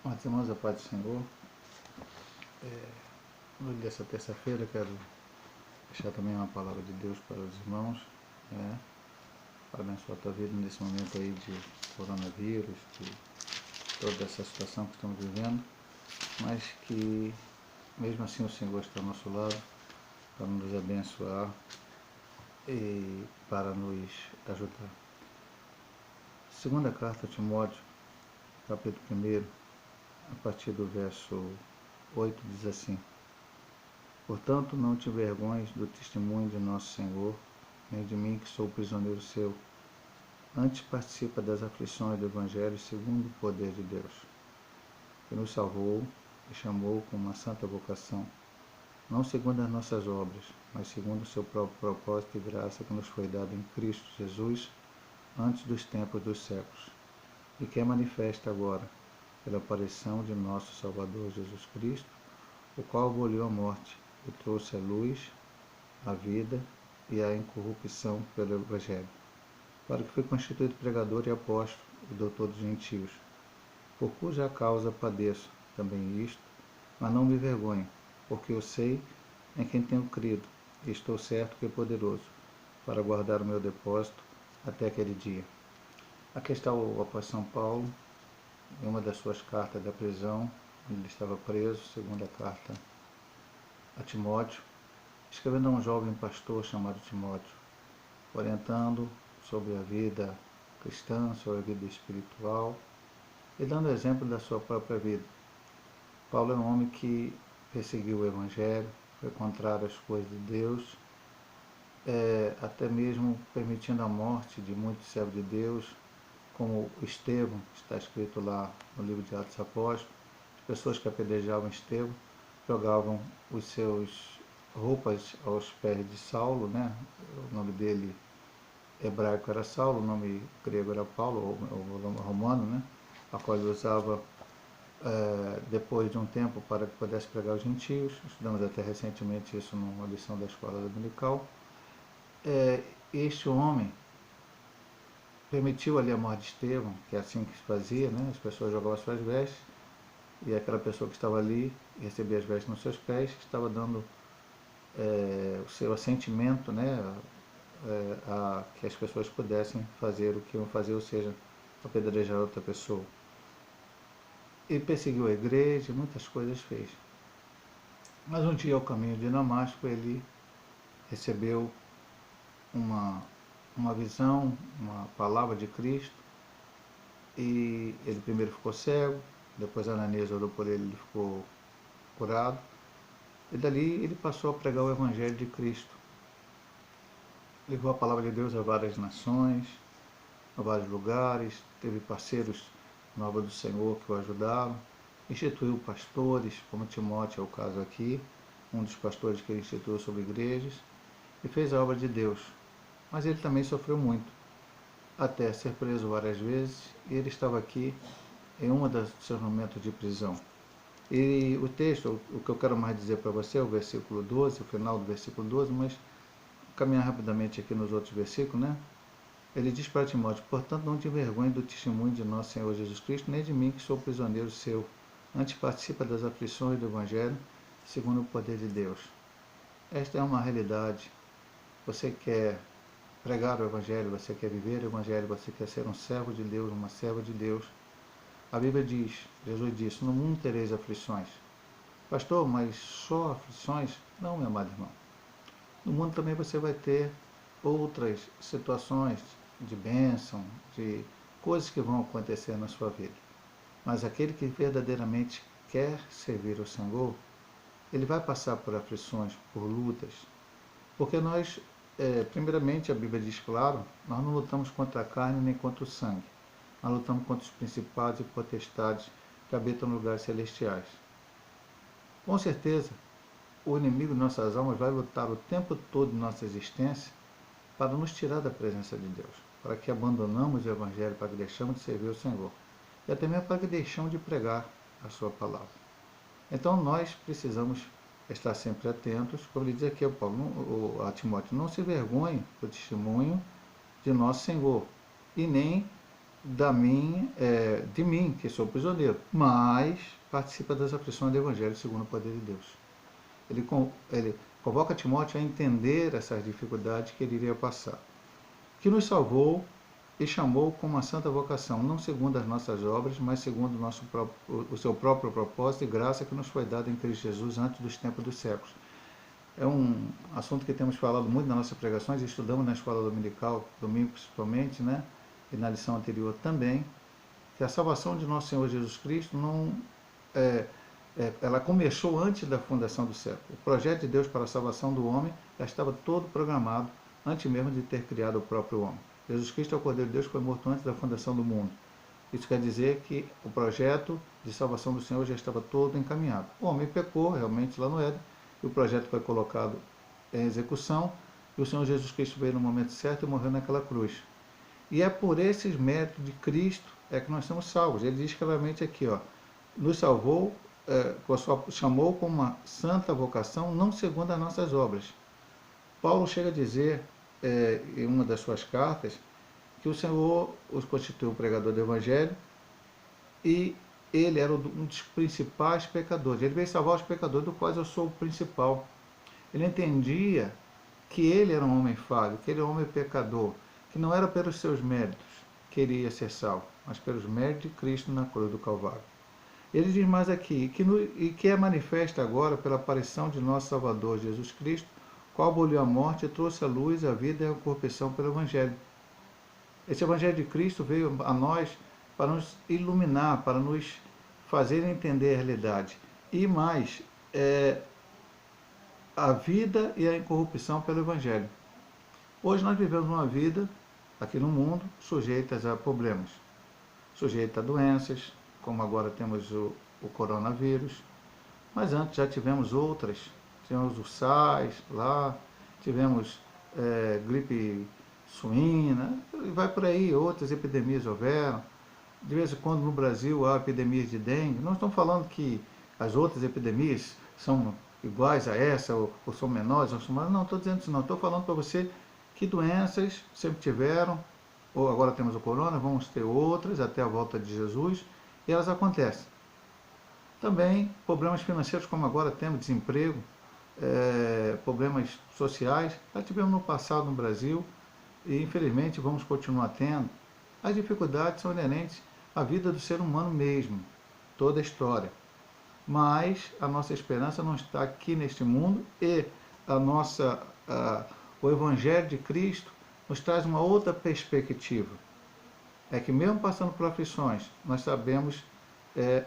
Mas, irmãos, a paz do Senhor. No dia dessa terça-feira, quero deixar também uma palavra de Deus para os irmãos, para abençoar a tua vida nesse momento aí de coronavírus, de toda essa situação que estamos vivendo, mas que mesmo assim o Senhor está ao nosso lado para nos abençoar e para nos ajudar. Segunda carta a Timóteo, capítulo 1, a partir do verso 8, diz assim: Portanto, não te envergonhes do testemunho de nosso Senhor, nem de mim que sou prisioneiro seu. Antes participa das aflições do Evangelho segundo o poder de Deus, que nos salvou e chamou com uma santa vocação, não segundo as nossas obras, mas segundo o seu próprio propósito e graça que nos foi dado em Cristo Jesus antes dos tempos dos séculos, e que é manifesta agora pela aparição de nosso Salvador Jesus Cristo, o qual aboliu a morte e trouxe a luz, a vida e a incorrupção pelo Evangelho, para que fui constituído pregador e apóstolo e doutor dos gentios, por cuja causa padeço também isto, mas não me envergonho, porque eu sei em quem tenho crido, e estou certo que é poderoso, para guardar o meu depósito até aquele dia. Aqui está o apóstolo São Paulo, em uma das suas cartas da prisão, onde ele estava preso, segunda carta a Timóteo, escrevendo a um jovem pastor chamado Timóteo, orientando sobre a vida cristã, sobre a vida espiritual e dando exemplo da sua própria vida. Paulo é um homem que perseguiu o Evangelho, foi contrário às coisas de Deus, até mesmo permitindo a morte de muitos servos de Deus, como Estevão, está escrito lá no livro de Atos Apóstolos. As pessoas que apedrejavam Estevão jogavam os seus roupas aos pés de Saulo, O nome dele hebraico era Saulo, o nome grego era Paulo, ou romano, A qual ele usava depois de um tempo para que pudesse pregar aos gentios. Estudamos até recentemente isso numa lição da escola dominical. Este homem permitiu ali a morte de Estevão, que é assim que se fazia, As pessoas jogavam as suas vestes, e aquela pessoa que estava ali e recebia as vestes nos seus pés estava dando o seu assentimento, a que as pessoas pudessem fazer o que iam fazer, ou seja, apedrejar outra pessoa. Ele perseguiu a igreja, muitas coisas fez. Mas um dia, ao caminho de Damasco, ele recebeu uma visão, uma palavra de Cristo, e ele primeiro ficou cego, depois Ananias orou por ele, ele ficou curado, e dali ele passou a pregar o Evangelho de Cristo. Levou a palavra de Deus a várias nações, a vários lugares, teve parceiros na obra do Senhor que o ajudaram, instituiu pastores, como Timóteo é o caso aqui, um dos pastores que ele instituiu sobre igrejas, e fez a obra de Deus. Mas ele também sofreu muito, até ser preso várias vezes, e ele estava aqui em um dos seus momentos de prisão. E o texto, o que eu quero mais dizer para você é o versículo 12, o final do versículo 12, mas caminhar rapidamente aqui nos outros versículos, Ele diz para Timóteo: portanto, não te envergonhe do testemunho de nosso Senhor Jesus Cristo, nem de mim, que sou prisioneiro seu. Antes participa das aflições do Evangelho, segundo o poder de Deus. Esta é uma realidade. Você quer pregar o Evangelho, você quer viver o Evangelho, você quer ser um servo de Deus, uma serva de Deus. A Bíblia diz, Jesus disse: no mundo tereis aflições. Pastor, mas só aflições? Não, meu amado irmão. No mundo também você vai ter outras situações de bênção, de coisas que vão acontecer na sua vida. Mas aquele que verdadeiramente quer servir ao Senhor, ele vai passar por aflições, por lutas. Porque nós, primeiramente, a Bíblia diz claro, nós não lutamos contra a carne nem contra o sangue. Nós lutamos contra os principados e potestades que habitam nos lugares celestiais. Com certeza, o inimigo de nossas almas vai lutar o tempo todo de nossa existência para nos tirar da presença de Deus, para que abandonamos o Evangelho, para que deixamos de servir o Senhor, e até mesmo para que deixamos de pregar a sua palavra. Então nós precisamos estar sempre atentos, como ele diz aqui a Timóteo: não se vergonhe do testemunho de nosso Senhor, e nem de mim, que sou prisioneiro, mas participa das aflições do Evangelho segundo o poder de Deus. Ele convoca Timóteo a entender essas dificuldades que ele iria passar, que nos salvou e chamou com uma santa vocação, não segundo as nossas obras, mas segundo o seu próprio propósito e graça que nos foi dada em Cristo Jesus antes dos tempos dos séculos. É um assunto que temos falado muito nas nossas pregações, estudamos na escola dominical, domingo principalmente, né? E na lição anterior também, que a salvação de nosso Senhor Jesus Cristo não ela começou antes da fundação do século. O projeto de Deus para a salvação do homem já estava todo programado antes mesmo de ter criado o próprio homem. Jesus Cristo é o Cordeiro de Deus que foi morto antes da fundação do mundo. Isso quer dizer que o projeto de salvação do Senhor já estava todo encaminhado. O homem pecou realmente lá no Éden, e o projeto foi colocado em execução, e o Senhor Jesus Cristo veio no momento certo e morreu naquela cruz. E é por esses méritos de Cristo é que nós somos salvos. Ele diz claramente aqui, nos salvou, chamou com uma santa vocação, não segundo as nossas obras. Paulo chega a dizer, em uma das suas cartas, que o Senhor os constituiu pregador do Evangelho e ele era um dos principais pecadores. Ele veio salvar os pecadores, do quais eu sou o principal. Ele entendia que ele era um homem falho, que ele era um homem pecador, que não era pelos seus méritos que ele ia ser salvo, mas pelos méritos de Cristo na cruz do Calvário. Ele diz mais aqui, que é manifesta agora pela aparição de nosso Salvador Jesus Cristo, qual aboliu a morte e trouxe a luz, a vida e a corrupção pelo Evangelho. Esse Evangelho de Cristo veio a nós para nos iluminar, para nos fazer entender a realidade. E mais, a vida e a incorrupção pelo Evangelho. Hoje nós vivemos uma vida, aqui no mundo, sujeitas a problemas, sujeita a doenças, como agora temos o coronavírus, mas antes já tivemos outras, tivemos o SARS lá, tivemos gripe suína, e vai por aí, outras epidemias houveram. De vez em quando no Brasil há epidemias de dengue. Não estamos falando que as outras epidemias são iguais a essa, ou são menores, ou são maiores. Não, estou dizendo isso não. Estou falando para você que doenças sempre tiveram, ou agora temos o corona, vamos ter outras até a volta de Jesus, e elas acontecem. Também problemas financeiros, como agora temos, desemprego, problemas sociais, já tivemos no passado no Brasil, e infelizmente vamos continuar tendo. As dificuldades são inerentes à vida do ser humano mesmo, toda a história. Mas a nossa esperança não está aqui neste mundo, e o Evangelho de Cristo nos traz uma outra perspectiva. É que mesmo passando por aflições, nós sabemos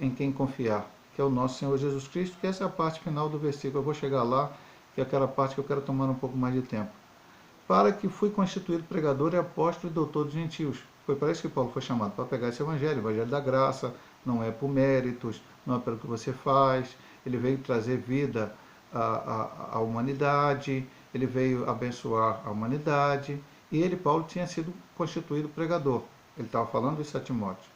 em quem confiar, que é o nosso Senhor Jesus Cristo, que essa é a parte final do versículo. Eu vou chegar lá, que é aquela parte que eu quero tomar um pouco mais de tempo. Para que fui constituído pregador e apóstolo e doutor dos gentios. Foi para isso que Paulo foi chamado, para pegar esse evangelho, o evangelho da graça, não é por méritos, não é pelo que você faz. Ele veio trazer vida à humanidade, ele veio abençoar a humanidade, e ele, Paulo, tinha sido constituído pregador. Ele estava falando isso a Timóteo.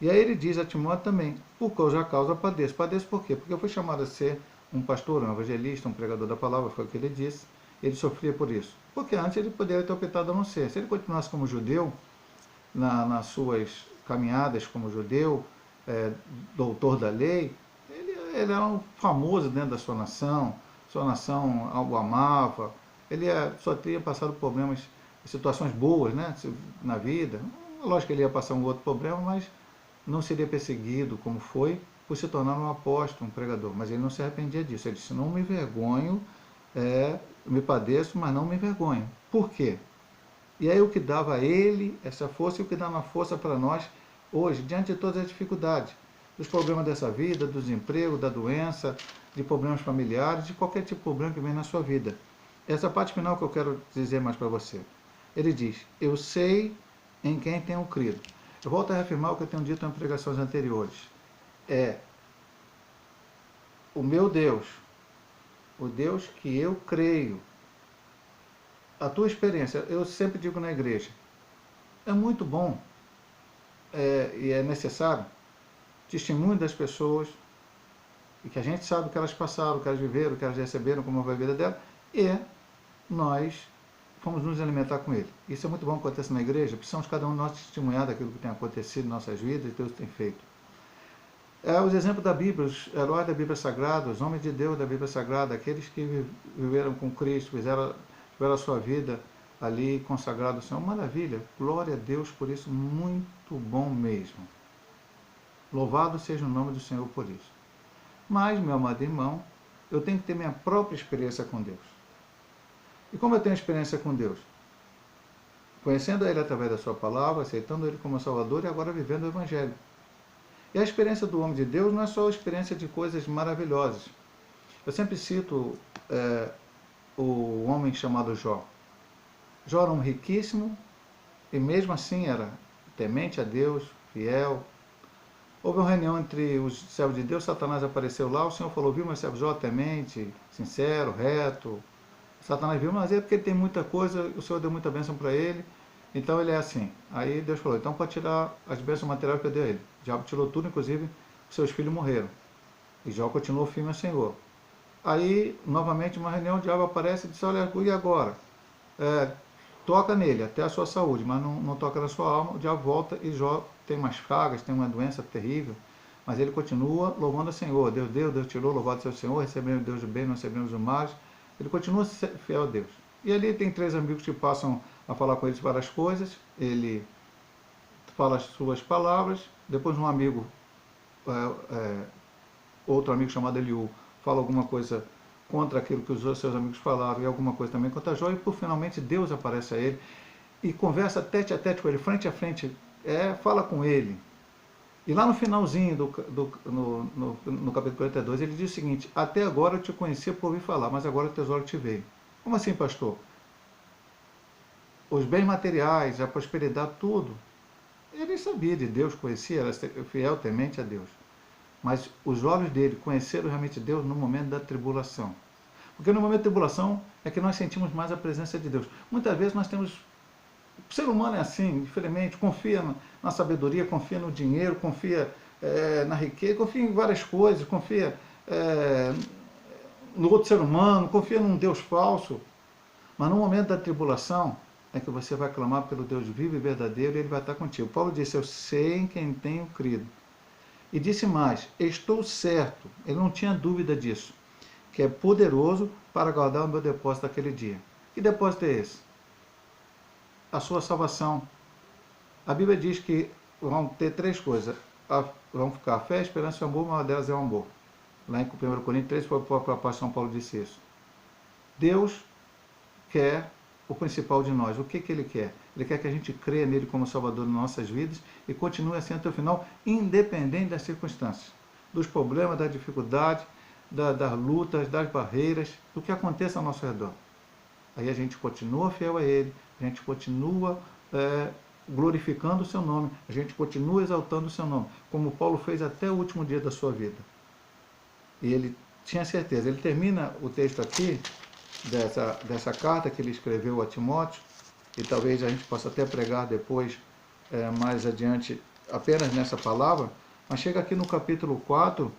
E aí ele diz a Timóteo também, por cuja causa padeço. Padeço por quê? Porque eu fui chamado a ser um pastor, um evangelista, um pregador da palavra, foi o que ele disse. Ele sofria por isso. Porque antes ele poderia ter optado a não ser. Se ele continuasse como judeu, nas suas caminhadas como judeu, doutor da lei, ele era um famoso dentro da sua nação o amava, ele só teria passado problemas, situações boas, né, na vida. Lógico que ele ia passar um outro problema, mas não seria perseguido como foi por se tornar um apóstolo, um pregador. Mas ele não se arrependia disso. Ele disse, não me envergonho, me padeço, mas não me envergonho. Por quê? E aí o que dava a ele essa força e o que dá uma força para nós hoje, diante de todas as dificuldades, dos problemas dessa vida, do desemprego, da doença, de problemas familiares, de qualquer tipo de problema que vem na sua vida. Essa parte final que eu quero dizer mais para você. Ele diz, eu sei em quem tenho crido. Eu volto a reafirmar o que eu tenho dito em pregações anteriores. O meu Deus, o Deus que eu creio. A tua experiência, eu sempre digo na igreja, é muito bom e é necessário testemunho das pessoas, e que a gente sabe o que elas passaram, o que elas viveram, o que elas receberam, como foi a vida dela, e nós fomos nos alimentar com ele. Isso é muito bom que aconteça na igreja, precisamos cada um de nós testemunhar daquilo que tem acontecido em nossas vidas e Deus tem feito. Os exemplos da Bíblia, os heróis da Bíblia Sagrada, os homens de Deus da Bíblia Sagrada, aqueles que viveram com Cristo, tiveram a sua vida ali consagrada ao Senhor, maravilha, glória a Deus por isso, muito bom mesmo. Louvado seja o nome do Senhor por isso. Mas, meu amado irmão, eu tenho que ter minha própria experiência com Deus. E como eu tenho experiência com Deus? Conhecendo Ele através da sua palavra, aceitando Ele como Salvador e agora vivendo o Evangelho. E a experiência do homem de Deus não é só a experiência de coisas maravilhosas. Eu sempre cito o homem chamado Jó. Jó era um riquíssimo e mesmo assim era temente a Deus, fiel. Houve uma reunião entre os servos de Deus, Satanás apareceu lá, o Senhor falou, viu meu servo Jó temente, sincero, reto. Satanás viu, mas é porque ele tem muita coisa, o Senhor deu muita bênção para ele, então ele é assim. Aí Deus falou, então pode tirar as bênçãos materiais que eu dei a ele. O diabo tirou tudo, inclusive seus filhos morreram. E Jó continuou firme ao Senhor. Aí, novamente, uma reunião, o diabo aparece e diz, olha, e agora? Toca nele, até a sua saúde, mas não toca na sua alma. O diabo volta e Jó tem umas chagas, tem uma doença terrível, mas ele continua louvando o Senhor. Deus deu, Deus tirou, louvado seja o Senhor, recebemos Deus do bem, não recebemos o mal. Ele continua fiel a Deus. E ali tem 3 amigos que passam a falar com ele várias coisas, ele fala as suas palavras, depois um amigo, outro amigo chamado Eliú, fala alguma coisa contra aquilo que os seus amigos falaram e alguma coisa também contra Jó, e por finalmente Deus aparece a ele e conversa tete a tete com ele, frente a frente, fala com ele. E lá no finalzinho no capítulo 42, ele diz o seguinte, até agora eu te conhecia por ouvir falar, mas agora o tesouro te veio. Como assim, pastor? Os bens materiais, a prosperidade, tudo. Ele sabia de Deus, conhecia, era fiel, temente a Deus. Mas os olhos dele conheceram realmente Deus no momento da tribulação. Porque no momento da tribulação é que nós sentimos mais a presença de Deus. Muitas vezes nós temos... O ser humano é assim, infelizmente, confia na sabedoria, confia no dinheiro, confia na riqueza, confia em várias coisas, confia no outro ser humano, confia num Deus falso. Mas no momento da tribulação é que você vai clamar pelo Deus vivo e verdadeiro e Ele vai estar contigo. Paulo disse, eu sei em quem tenho crido. E disse mais, estou certo, ele não tinha dúvida disso, que é poderoso para guardar o meu depósito daquele dia. Que depósito é esse? A sua salvação. A Bíblia diz que vão ter 3 coisas. Vão ficar a fé, a esperança e o amor, uma delas é o amor. Lá em 1 Coríntios 3, o próprio apóstolo São Paulo disse isso. Deus quer o principal de nós. O que Ele quer? Ele quer que a gente creia nele como Salvador nas nossas vidas e continue assim até o final, independente das circunstâncias, dos problemas, da dificuldade, das lutas, das barreiras, do que aconteça ao nosso redor. Aí a gente continua fiel a Ele, a gente continua glorificando o seu nome, a gente continua exaltando o seu nome, como Paulo fez até o último dia da sua vida. E ele tinha certeza. Ele termina o texto aqui, dessa carta que ele escreveu a Timóteo, e talvez a gente possa até pregar depois, mais adiante, apenas nessa palavra, mas chega aqui no capítulo 4,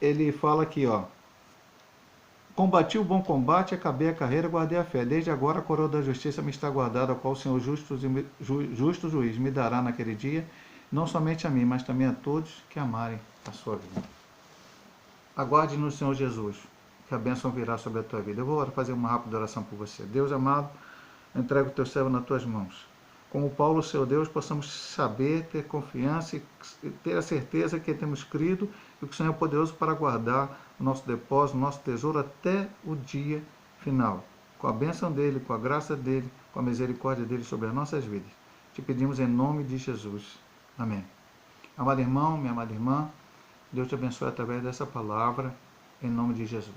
ele fala aqui, ó, combati o bom combate, acabei a carreira, guardei a fé. Desde agora a coroa da justiça me está guardada, a qual o Senhor justo juiz me dará naquele dia, não somente a mim, mas também a todos que amarem a sua vida. Aguarde no Senhor Jesus, que a bênção virá sobre a tua vida. Eu vou fazer uma rápida oração por você. Deus amado, eu entrego o teu servo nas tuas mãos. Como Paulo, seu Deus, possamos saber, ter confiança e ter a certeza que temos crido e que o Senhor é poderoso para guardar o nosso depósito, o nosso tesouro até o dia final. Com a bênção dEle, com a graça dEle, com a misericórdia dEle sobre as nossas vidas. Te pedimos em nome de Jesus. Amém. Amado irmão, minha amada irmã, Deus te abençoe através dessa palavra, em nome de Jesus.